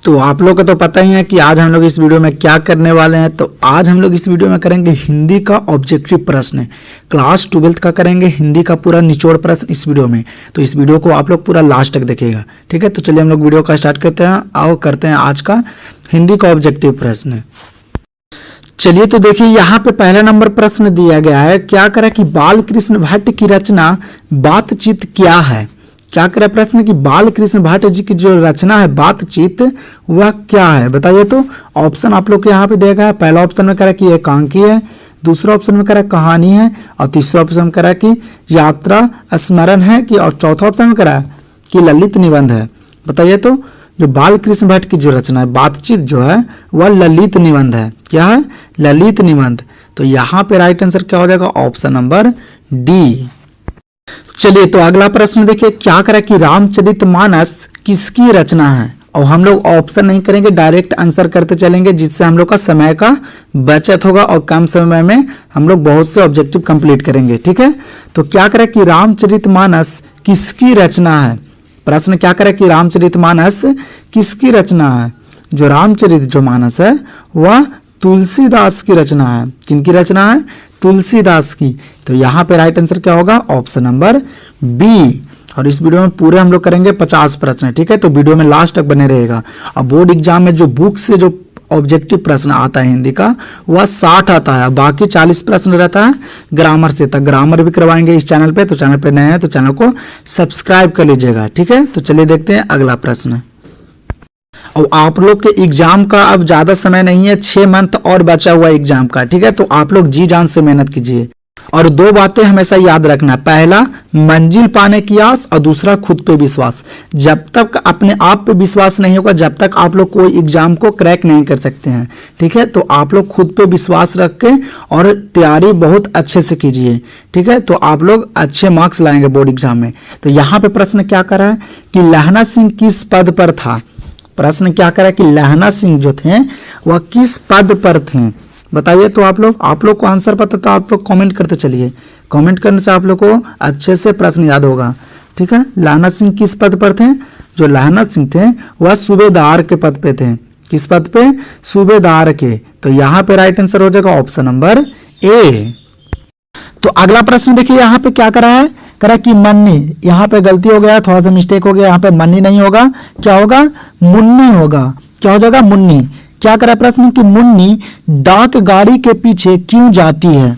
तो आप लोग को तो पता ही है कि आज हम लोग इस वीडियो में क्या करने वाले हैं। तो आज हम लोग इस वीडियो में करेंगे हिंदी का ऑब्जेक्टिव प्रश्न, क्लास 12th का करेंगे हिंदी का पूरा निचोड़ प्रश्न इस वीडियो में। तो इस वीडियो को आप लोग पूरा लास्ट तक देखिएगा, ठीक है। तो चलिए हम लोग वीडियो का स्टार्ट करते हैं और करते हैं आज का हिंदी का ऑब्जेक्टिव प्रश्न। चलिए तो देखिए यहाँ पे पहला नंबर प्रश्न दिया गया है, क्या करें कि बाल कृष्ण भट्ट की रचना बातचीत क्या है। क्या करे प्रश्न कि बाल कृष्ण भट्ट जी की जो रचना है बातचीत वह क्या है, बताइए। तो ऑप्शन आप लोग को यहाँ पे देखा है। पहला ऑप्शन में करा कि एकांकी है, दूसरा ऑप्शन में करा कहानी है, और तीसरा ऑप्शन में करा कि यात्रा स्मरण है कि, और चौथा ऑप्शन में करा कि ललित निबंध है। बताइए तो जो बाल कृष्ण भट्ट की जो रचना है बातचीत जो है वह ललित निबंध है। क्या है? ललित निबंध। तो यहाँ पे राइट आंसर क्या हो जाएगा? Option number D. चलिए तो अगला प्रश्न देखिए, क्या करें कि रामचरितमानस किसकी रचना है। और हम लोग ऑप्शन नहीं करेंगे, डायरेक्ट आंसर करते चलेंगे, जिससे हम लोग का समय का बचत होगा और कम समय में हम लोग बहुत से ऑब्जेक्टिव कंप्लीट करेंगे, ठीक है। तो क्या करें कि रामचरितमानस किसकी रचना है। प्रश्न क्या करें कि रामचरितमानस किसकी रचना है। जो रामचरित जो मानस है वह तुलसीदास की रचना है। किनकी रचना है? तुलसीदास की। तो यहाँ पे राइट आंसर क्या होगा? Option number B. और इस वीडियो में पूरे हम लोग करेंगे 50 प्रश्न, ठीक है। तो वीडियो में लास्ट तक बने रहेगा। अब बोर्ड एग्जाम में जो बुक से जो ऑब्जेक्टिव प्रश्न आता है हिंदी का वह 60 आता है, बाकी 40 प्रश्न रहता है ग्रामर से। तक ग्रामर भी करवाएंगे इस चैनल पे। तो चैनल पे नए हैं तो चैनल को सब्सक्राइब कर लीजिएगा, ठीक है। तो चलिए देखते हैं अगला प्रश्न। और आप लोग के एग्जाम का अब ज्यादा समय नहीं है, 6 मंथ और बचा हुआ एग्जाम का, ठीक है। तो आप लोग जी जान से मेहनत कीजिए और 2 बातें हमेशा याद रखना। पहला मंजिल पाने की आस और दूसरा खुद पे विश्वास। जब तक अपने आप पे विश्वास नहीं होगा जब तक आप लोग कोई एग्जाम को क्रैक नहीं कर सकते हैं, ठीक है। तो आप लोग खुद पे विश्वास रख के और तैयारी बहुत अच्छे से कीजिए, ठीक है। तो आप लोग अच्छे मार्क्स लाएंगे बोर्ड एग्जाम में। तो यहाँ पे प्रश्न क्या कर रहा है कि लहना सिंह किस पद पर था। प्रश्न क्या करा कि लहना सिंह जो थे वह किस पद पर थे, बताइए। तो आप लोग को आंसर पता तो आप लोग कमेंट करते चलिए। कमेंट करने से आप लोग को अच्छे से प्रश्न याद होगा, ठीक है। लहना सिंह किस पद पर थे। जो लहना सिंह थे वह सूबेदार के पद पे थे। किस पद पे? सूबेदार के। तो यहाँ पे राइट आंसर हो जाएगा ऑप्शन नंबर ए। तो अगला प्रश्न देखिए यहाँ पे क्या करा है, करा कि मन्नी। यहाँ पे गलती हो गया, थोड़ा सा मिस्टेक हो गया। यहाँ पे मन्नी नहीं होगा, क्या होगा? मुन्नी होगा। क्या हो जाएगा? मुन्नी। क्या करा प्रश्न कि मुन्नी डाक गाड़ी के पीछे क्यों जाती है।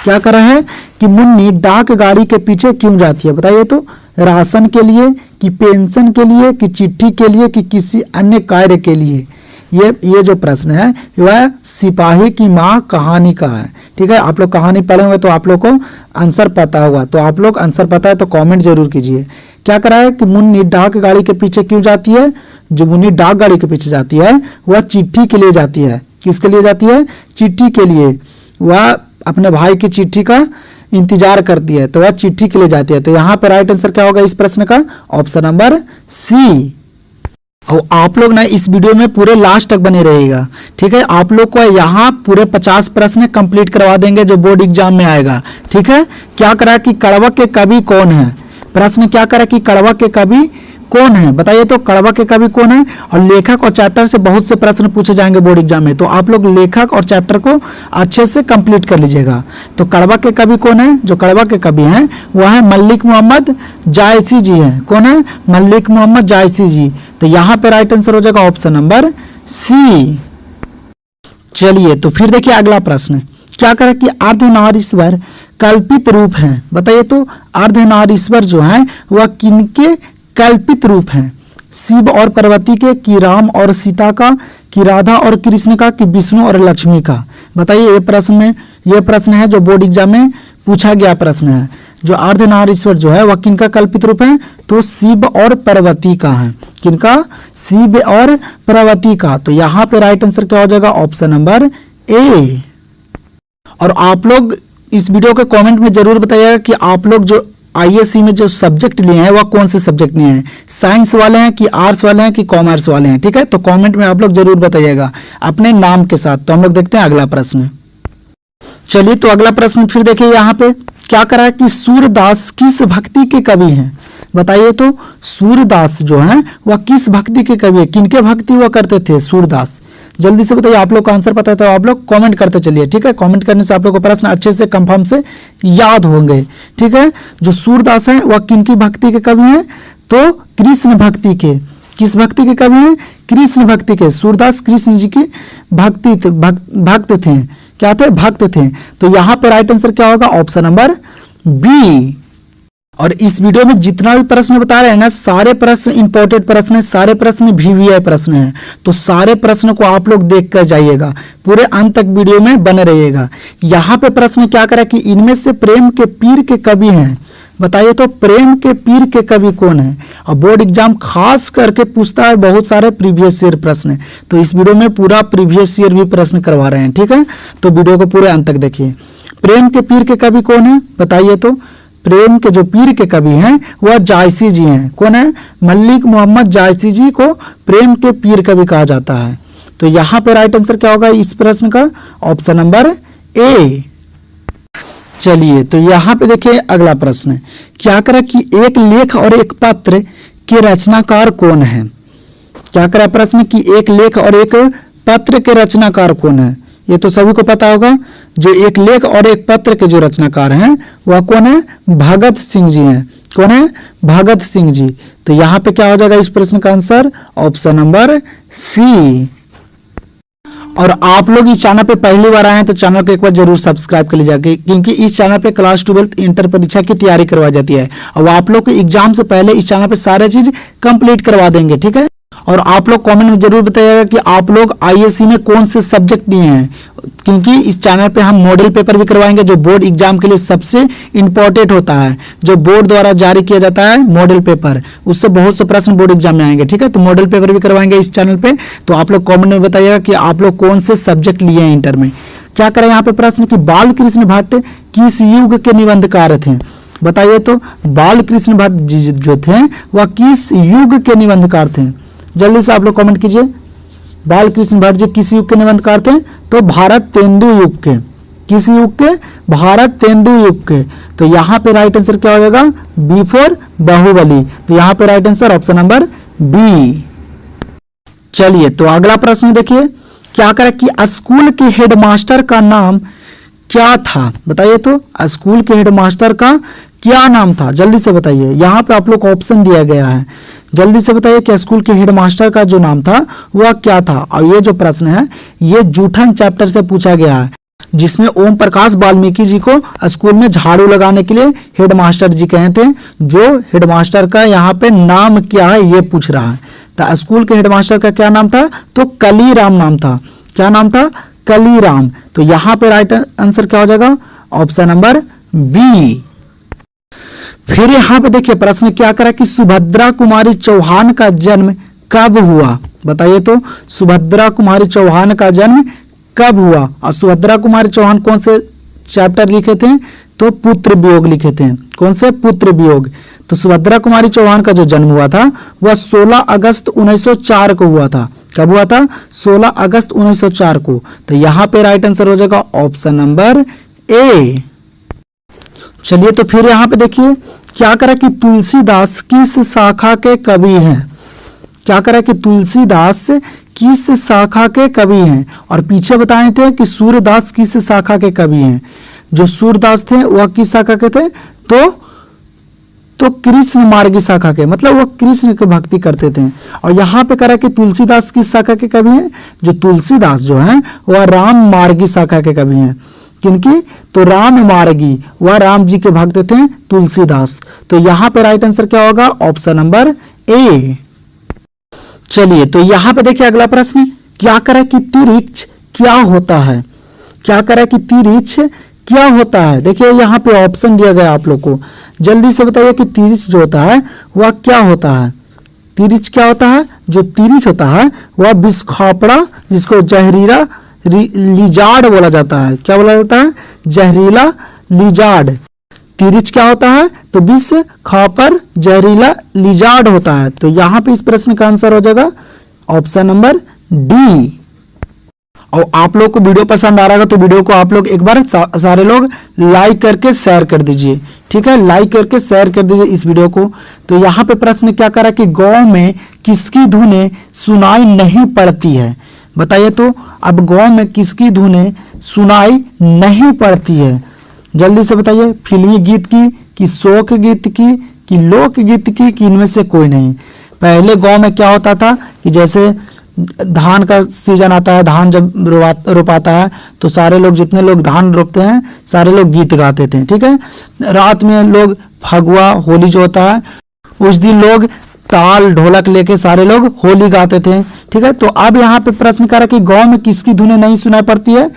क्या करा है कि मुन्नी डाक गाड़ी के पीछे क्यों जाती है, बताइए। तो राशन के लिए कि पेंशन के लिए कि चिट्ठी के लिए कि किसी अन्य कार्य के लिए। ये जो प्रश्न है वह सिपाही की माँ कहानी का है, ठीक है। आप लोग कहानी पढ़े हुए तो आप लोग को आंसर पता होगा। तो आप लोग आंसर पता है तो कमेंट जरूर कीजिए। क्या करा है कि मुन्नी डाक गाड़ी के पीछे क्यों जाती है। जो मुन्नी डाक गाड़ी के पीछे जाती है वह चिट्ठी के लिए जाती है। किसके लिए जाती है? चिट्ठी के लिए। वह अपने भाई की चिट्ठी का इंतजार करती है तो वह चिट्ठी के लिए जाती है। तो यहाँ पर राइट आंसर क्या होगा इस प्रश्न का? Option number C. और आप लोग ना इस वीडियो में पूरे लास्ट तक बने रहेगा, ठीक है। आप लोग को यहाँ पूरे 50 प्रश्न कंप्लीट करवा देंगे जो बोर्ड एग्जाम में आएगा, ठीक है। क्या करा कि कड़वा के कवि कौन है। प्रश्न क्या करा कि कड़वा के कवि कौन है, बताइए। तो कड़वा के कवि कौन है। और लेखक और चैप्टर से बहुत से प्रश्न पूछे जाएंगे बोर्ड एग्जाम में। तो आप लोग लेखक और चैप्टर को अच्छे से कंप्लीट कर लीजिएगा। तो कड़वा के कवि कौन है। जो कड़वा के कवि हैं वह है मलिक मोहम्मद जायसी जी हैं। कौन है? मलिक मोहम्मद जायसी जी। तो यहाँ पे राइट आंसर हो जाएगा ऑप्शन नंबर सी। चलिए तो फिर देखिए अगला प्रश्न, क्या करें कि अर्धनारीश्वर कल्पित रूप है, बताइए। तो अर्धनारीश्वर जो है वह किनके कल्पित रूप हैं। शिव और पार्वती के, कि राम और सीता का, कि राधा और कृष्ण का, कि विष्णु और लक्ष्मी का। बताइए ये प्रश्न है जो बोर्ड एग्जाम में पूछा गया प्रश्न है। जो अर्धनारीश्वर जो है वह किनका कल्पित रूप है। तो शिव और पार्वती का है। किनका? शिव और पार्वती का। तो यहाँ पे राइट आंसर क्या हो जाएगा? Option number A. और आप लोग इस वीडियो के कमेंट में जरूर बताइएगा कि आप लोग जो आईएससी में जो सब्जेक्ट लिए हैं वह कौन से सब्जेक्ट लिए हैं। साइंस वाले हैं कि आर्ट्स वाले हैं कि कॉमर्स वाले हैं, ठीक है। तो कमेंट में आप लोग जरूर बताइएगा अपने नाम के साथ। तो हम लोग देखते हैं अगला प्रश्न। चलिए तो अगला प्रश्न फिर देखिए यहाँ पे क्या करा है कि सूरदास किस भक्ति के कवि हैं। बताइए तो सूरदास जो है वह किस भक्ति के कवि है, किनके भक्ति हुआ करते थे सूरदास? जल्दी से बताइए, आप लोग को आंसर पता है तो आप लोग कमेंट करते चलिए, ठीक है। कमेंट करने से आप लोग को प्रश्न अच्छे से कंफर्म से याद होंगे, ठीक है। जो सूरदास है वह किनकी भक्ति के कवि हैं? तो कृष्ण भक्ति के। किस भक्ति के कवि हैं? कृष्ण भक्ति के। सूरदास कृष्ण जी की भक्त थे। क्या थे? भक्त थे। तो यहाँ पे राइट आंसर क्या होगा? Option number B. और इस वीडियो में जितना भी प्रश्न बता रहे हैं ना, सारे प्रश्न इंपॉर्टेंट प्रश्न है, सारे प्रश्न VVI प्रश्न है। तो सारे प्रश्न को आप लोग देख कर जाइएगा, पूरे अंत तक वीडियो में बने रहिएगा। यहाँ पे प्रश्न क्या करा कि इनमें से प्रेम के पीर के कवि हैं। बताइए तो प्रेम के पीर के कवि कौन है? और बोर्ड एग्जाम खास करके पूछता है बहुत सारे प्रीवियस ईयर प्रश्न, तो इस वीडियो में पूरा प्रीवियस ईयर भी प्रश्न करवा रहे हैं, ठीक है। तो वीडियो को पूरे अंत तक देखिए। प्रेम के पीर के कवि कौन है? बताइए तो प्रेम के जो पीर के कवि हैं वह जायसी जी हैं। कौन है? मलिक मोहम्मद जायसी जी को प्रेम के पीर कवि कहा जाता है। तो यहाँ पे राइट आंसर क्या होगा इस प्रश्न का? Option number A. चलिए तो यहाँ पे देखिए अगला प्रश्न क्या करा कि एक लेख और एक पत्र के रचनाकार कौन है? क्या करा प्रश्न कि एक लेख और एक पत्र के रचनाकार कौन है? ये तो सभी को पता होगा। जो एक लेख और एक पत्र के जो रचनाकार हैं वह कौन है? भगत सिंह जी हैं। कौन है? भगत सिंह जी। तो यहाँ पे क्या हो जाएगा इस प्रश्न का आंसर? Option number C. और आप लोग इस चैनल पे पहली बार आए हैं तो चैनल को एक बार जरूर सब्सक्राइब कर लीजिएगा, क्योंकि इस चैनल पे क्लास 12 इंटर परीक्षा की तैयारी करवाई जाती है और आप लोग को एग्जाम से पहले इस चैनल पे सारे चीज कंप्लीट करवा देंगे, ठीक है। और आप लोग कमेंट में जरूर बताइएगा कि आप लोग आईएससी में कौन से सब्जेक्ट लिए हैं, क्योंकि इस चैनल पे हम मॉडल पेपर भी करवाएंगे जो बोर्ड एग्जाम के लिए सबसे इंपॉर्टेंट होता है, जो बोर्ड द्वारा जारी किया जाता है मॉडल पेपर, उससे बहुत से प्रश्न बोर्ड एग्जाम में आएंगे, ठीक है। तो मॉडल पेपर भी करवाएंगे इस चैनल पे। तो आप लोग कमेंट में बताइएगा कि आप लोग कौन से सब्जेक्ट लिए हैं इंटर में। क्या करें यहाँ पे प्रश्न कि बाल कृष्ण भट्ट किस युग के निबंधकार थे? बताइए तो बाल कृष्ण भट्ट जी जो थे वह किस युग के निबंधकार थे? जल्दी से आप लोग कमेंट कीजिए। बाल कृष्ण भट्ट जी किस युग के निबंधकार थे? तो भारत तेंदु युग के। किस युग के? भारत तेंदु युग के। तो यहाँ पे राइट आंसर क्या हो जाएगा? B for Baahubali. तो यहाँ पे right answer option number B. चलिए तो अगला प्रश्न देखिए क्या करें कि स्कूल के हेडमास्टर का नाम क्या था? बताइए तो स्कूल के हेडमास्टर का क्या नाम था? जल्दी से बताइए। यहाँ पे आप लोग को ऑप्शन दिया गया है, जल्दी से बताइए कि स्कूल के हेडमास्टर का जो नाम था वह क्या था। और ये जो प्रश्न है ये जूठन चैप्टर से पूछा गया है, जिसमें ओम प्रकाश वाल्मीकि जी को स्कूल में झाड़ू लगाने के लिए हेडमास्टर जी कहे थे। जो हेडमास्टर का यहाँ पे नाम क्या है ये पूछ रहा है। तो स्कूल के हेडमास्टर का क्या नाम था? तो कलीराम नाम था। क्या नाम था? कलीराम। तो यहाँ पे राइट आंसर क्या हो जाएगा? Option number B. फिर यहाँ पे देखिए प्रश्न क्या करा कि सुभद्रा कुमारी चौहान का जन्म कब हुआ? बताइए तो सुभद्रा कुमारी चौहान का जन्म कब हुआ? और सुभद्रा कुमारी चौहान कौन से चैप्टर लिखे थे? तो पुत्र वियोग लिखे थे। कौन से? पुत्र वियोग। तो सुभद्रा कुमारी चौहान का जो जन्म हुआ था वह 16 अगस्त 1904 को हुआ था। कब हुआ था? 16 अगस्त 1904 को। तो यहाँ पे राइट आंसर हो जाएगा ऑप्शन नंबर ए। चलिए तो फिर यहाँ पे देखिए क्या करा कि तुलसीदास किस शाखा के कवि हैं? क्या करा कि तुलसीदास किस शाखा के कवि हैं? और पीछे बताए थे कि सूरदास किस शाखा के कवि हैं। जो सूरदास थे वह किस शाखा के थे? तो कृष्ण मार्गी शाखा के, मतलब वह कृष्ण की भक्ति करते थे। और यहाँ पे करा कि तुलसीदास किस शाखा के कवि हैं? जो तुलसीदास जो है वह राम मार्गी शाखा के कवि हैं। किनकी? तो राम मार्गी, वह राम जी के भक्त थे तुलसीदास। तो यहाँ पे राइट आंसर क्या होगा? Option number A. चलिए तो यहाँ पे देखिए अगला प्रश्न क्या करा कि तिरिक्ष क्या होता है? क्या करा कि तिरिक्ष क्या होता है? देखिए यहाँ पे ऑप्शन दिया गया आप लोग को, जल्दी से बताइए कि तिरिक्ष जो होता है वह क्या होता है? तिरिक्ष क्या होता है? जो तिरिक्ष होता है वह विषखापड़ा, जिसको जहरीला लिजार्ड बोला जाता है। क्या बोला जाता है? जहरीला लिजार्ड। तिरिक्ष क्या होता है? तो विष खापर जहरीला लिजार्ड होता है। तो यहाँ पे इस प्रश्न का आंसर हो जाएगा ऑप्शन नंबर डी। और आप लोग को वीडियो पसंद आ रहा है तो वीडियो को आप लोग एक बार सारे लोग लाइक करके शेयर कर दीजिए, ठीक है, लाइक करके शेयर कर दीजिए इस वीडियो को। तो यहाँ पे प्रश्न क्या करा कि गांव में किसकी धुनें सुनाई नहीं पड़ती है? बताइए तो, अब गांव में किसकी धुनें सुनाई नहीं पड़ती है? जल्दी से बताइए, फिल्मी गीत की कि शोक गीत की कि लोकगीत की कि इनमें से कोई नहीं? पहले गांव में क्या होता था कि जैसे धान का सीजन आता है, धान जब रोपाता है तो सारे लोग, जितने लोग धान रोपते हैं सारे लोग गीत गाते थे। ठीक है, रात में लोग फगुआ होली जो होता है उस दिन लोग ताल ढोलक लेके सारे लोग होली गाते थे। ठीक है, तो अब यहाँ पे प्रश्न कर रहा है कि गांव में किसकी धुनें नहीं सुनाई पड़ती है?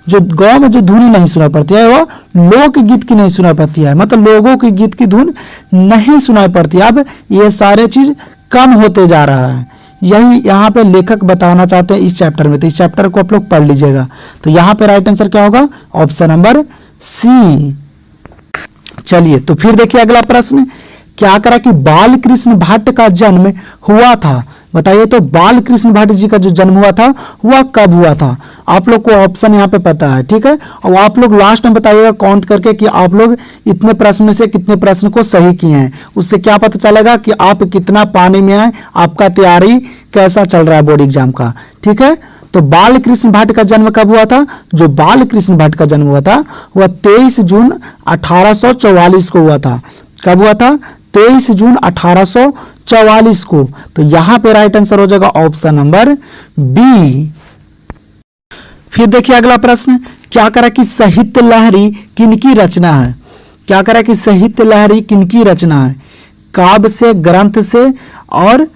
जो गांव में जो धुनें नहीं सुनाई पड़ती है वो लोकगीत की नहीं सुनाई पड़ती है, मतलब लोगों की गीत की धुन नहीं सुनाई पड़ती। अब ये सारे चीज कम होते जा रहा है, यही यहाँ पे लेखक बताना चाहते हैं इस चैप्टर में। तो इस चैप्टर को आप लोग पढ़ लीजिएगा। तो यहाँ पे राइट आंसर क्या होगा? Option number C. चलिए, तो फिर देखिए अगला प्रश्न क्या करा कि बाल कृष्ण भट्ट का जन्म हुआ था? बताइए तो, बाल कृष्ण भट्ट जी का जो जन्म हुआ था वह कब हुआ था? आप लोग को ऑप्शन यहाँ पे पता है। ठीक है, और आप लोग लास्ट में बताइएगा काउंट करके कि आप लोग इतने प्रश्न में से कितने प्रश्न को सही किए हैं। उससे क्या पता चलेगा कि आप कितना पानी में आए, आपका तैयारी कैसा चल रहा है बोर्ड एग्जाम का। ठीक है, तो बाल कृष्ण भट्ट का जन्म कब हुआ था? जो बाल कृष्ण भट्ट का जन्म हुआ था वह 23 जून 1844 को हुआ था। कब हुआ था? 23 जून 1844 को। तो यहाँ पे राइट आंसर हो जाएगा ऑप्शन नंबर बी। फिर देखिए अगला प्रश्न क्या करा कि साहित्य लहरी किनकी रचना है? क्या करा कि साहित्य लहरी किनकी रचना है? काव्य से, ग्रंथ से और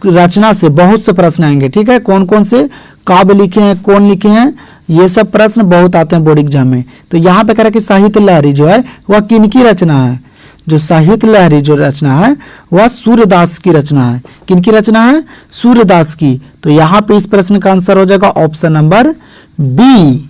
रचना से बहुत से प्रश्न आएंगे। ठीक है, कौन कौन से काव्य लिखे हैं, कौन लिखे हैं, ये सब प्रश्न बहुत आते हैं बोर्ड एग्जाम में। तो यहाँ पे कह रहा है कि साहित्य लहरी जो है वह किनकी रचना है? जो साहित्य लहरी जो रचना है वह सूर्यदास की रचना है। किनकी रचना है? सूर्यदास की। तो यहाँ पे इस प्रश्न का आंसर हो जाएगा ऑप्शन नंबर बी।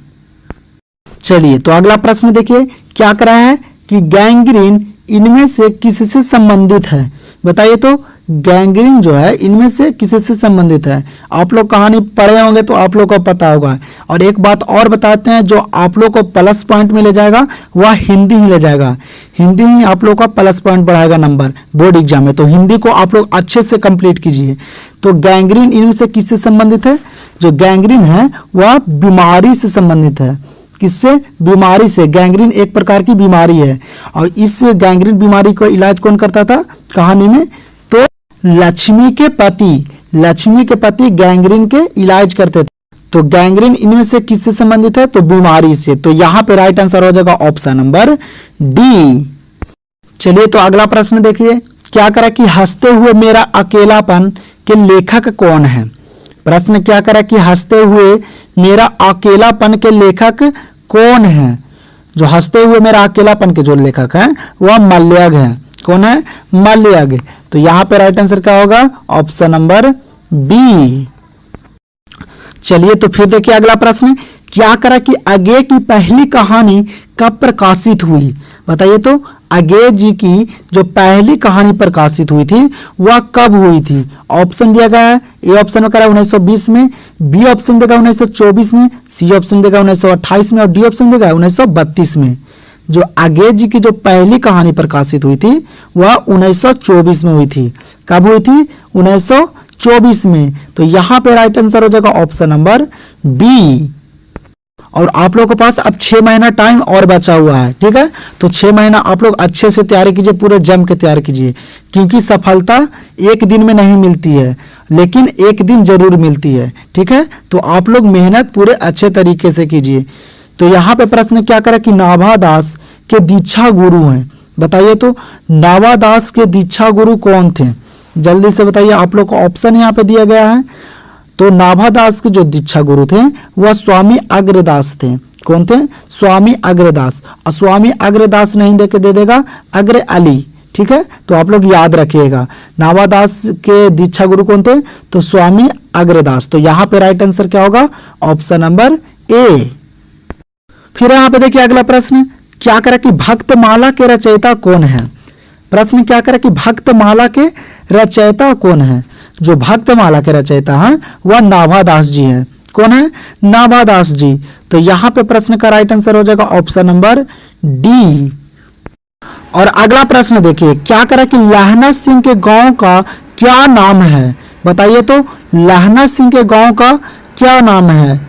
चलिए, तो अगला प्रश्न देखिए क्या करा है कि गैंग्रीन इनमें से किससे संबंधित है? बताइए तो, गैंग्रीन जो है इनमें से किससे संबंधित है? आप लोग कहानी पढ़े होंगे तो आप लोग को पता होगा। और एक बात और बताते हैं, जो आप लोग को प्लस पॉइंट मिले जाएगा वह हिंदी ही ले जाएगा। हिंदी ही आप लोग का प्लस पॉइंट बढ़ाएगा नंबर बोर्ड एग्जाम में। तो हिंदी को आप लोग अच्छे से कंप्लीट कीजिए। तो गैंग्रीन इनमें से किससे संबंधित है? जो गैंग्रीन है वह बीमारी से संबंधित है। किससे? बीमारी से। गैंग्रीन एक प्रकार की बीमारी है और इस गैंग्रीन बीमारी को इलाज कौन करता था कहानी में? तो लक्ष्मी के पति गैंग्रीन के इलाज करते थे। तो गैंग्रीन इनमें से किससे संबंधित है? तो बीमारी से। तो यहाँ पे राइट आंसर हो जाएगा ऑप्शन नंबर डी। चलिए, तो अगला प्रश्न देखिए क्या करा कि हंसते हुए मेरा अकेलापन के लेखक कौन है? प्रश्न क्या करा कि हंसते हुए मेरा अकेलापन के लेखक कौन है? जो हंसते हुए मेरा अकेलापन के जो लेखक है वह मल्यग है। कौन है? मल्यग। तो यहाँ पे राइट आंसर क्या होगा? Option number B. चलिए, तो फिर देखिए अगला प्रश्न क्या करा कि अगे की पहली कहानी कब प्रकाशित हुई? बताइए तो, अगे जी की जो पहली कहानी प्रकाशित हुई थी वह कब हुई थी? ऑप्शन दिया गया है। ए ऑप्शन में करा 1920 में, बी ऑप्शन देगा 1924 में, सी ऑप्शन देगा 1928 में और डी ऑप्शन देगा 1932 में। जो अगे जी की जो पहली कहानी प्रकाशित हुई थी वह 1924 में हुई थी। कब हुई थी? 1924 में। तो यहाँ पे राइट आंसर हो जाएगा ऑप्शन नंबर बी। और आप लोगों के पास अब 6 महीना टाइम और बचा हुआ है। ठीक है, तो 6 महीना आप लोग अच्छे से तैयारी कीजिए, पूरे जम के तैयारी कीजिए, क्योंकि सफलता एक दिन में नहीं मिलती है लेकिन एक दिन जरूर मिलती है। ठीक है, तो आप लोग मेहनत पूरे अच्छे तरीके से कीजिए। तो यहाँ पे प्रश्न क्या करा कि नाभादास के दीक्षा गुरु हैं? बताइए तो, नाभादास के दीक्षा गुरु कौन थे? जल्दी से बताइए, आप लोग को ऑप्शन यहाँ पे दिया गया है। तो नाभादास के जो दीक्षा गुरु थे वह स्वामी अग्रदास थे। कौन थे? स्वामी अग्रदास। और स्वामी अग्रदास नहीं देके दे देगा अग्र अली। ठीक है, तो आप लोग याद रखिएगा नाभादास के दीक्षा गुरु कौन थे? तो स्वामी अग्रदास। तो यहाँ पे राइट आंसर क्या होगा? Option number A. फिर यहाँ पे देखिए अगला प्रश्न क्या करा कि भक्तमाला के रचयिता कौन है? प्रश्न क्या करा कि भक्तमाला के रचयिता कौन है? जो भक्तमाला के रचयिता हैं वह नाभादास जी हैं। कौन है? नाभादास जी। तो यहाँ पे प्रश्न का राइट आंसर हो जाएगा ऑप्शन नंबर डी। और अगला प्रश्न देखिए, क्या करा कि लहना सिंह के गांव का क्या नाम है? बताइए तो, लहना सिंह के गांव का क्या नाम है?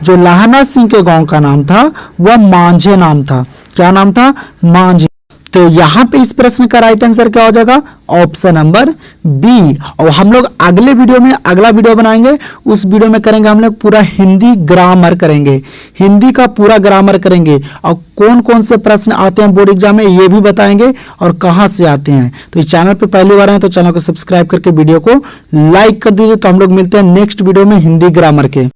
जो लहना सिंह के गांव का नाम था वह मांझे नाम था। क्या नाम था? मांझे। तो यहाँ पे इस प्रश्न का राइट आंसर क्या हो जाएगा? Option number B. और हम लोग अगले वीडियो में अगला वीडियो बनाएंगे, उस वीडियो में करेंगे हम लोग पूरा हिंदी ग्रामर करेंगे, हिंदी का पूरा ग्रामर करेंगे और कौन कौन से प्रश्न आते हैं बोर्ड एग्जाम में ये भी बताएंगे और कहाँ से आते हैं। तो इस चैनल पे पहली बार आए तो चैनल को सब्सक्राइब करके वीडियो को लाइक कर दीजिए। तो हम लोग मिलते हैं नेक्स्ट वीडियो में हिंदी ग्रामर के।